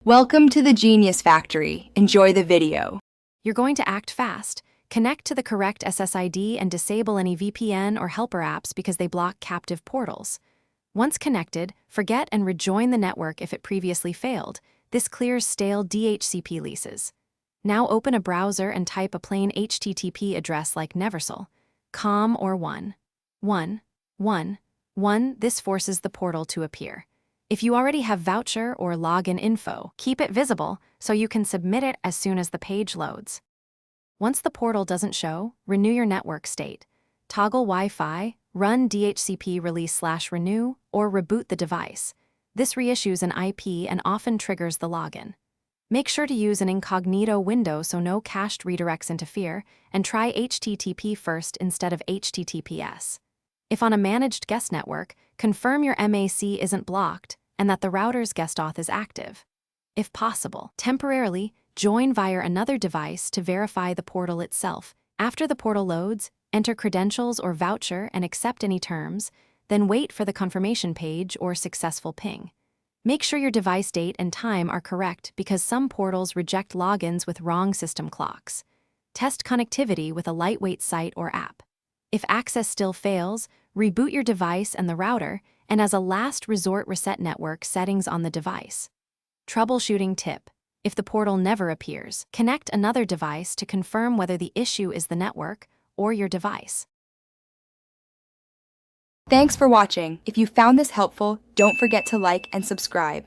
Welcome to the Genius Factory. Enjoy the video. You're going to act fast. Connect to the correct SSID and disable any VPN or helper apps because they block captive portals. Once connected, forget and rejoin the network if it previously failed. This clears stale DHCP leases. Now open a browser and type a plain HTTP address like Neversal, com or 11111. This forces the portal to appear. If you already have voucher or login info, keep it visible so you can submit it as soon as the page loads. Once the portal doesn't show, renew your network state. Toggle Wi-Fi, run DHCP release/renew, or reboot the device. This reissues an IP and often triggers the login. Make sure to use an incognito window so no cached redirects interfere, and try HTTP first instead of HTTPS. If on a managed guest network, confirm your MAC isn't blocked and that the router's guest auth is active. If possible, temporarily join via another device to verify the portal itself. After the portal loads, enter credentials or voucher and accept any terms, then wait for the confirmation page or successful ping. Make sure your device date and time are correct because some portals reject logins with wrong system clocks. Test connectivity with a lightweight site or app. If access still fails, reboot your device and the router, and as a last resort reset network settings on the device. Troubleshooting tip. If the portal never appears, connect another device to confirm whether the issue is the network or your device. Thanks for watching. If you found this helpful, don't forget to like and subscribe.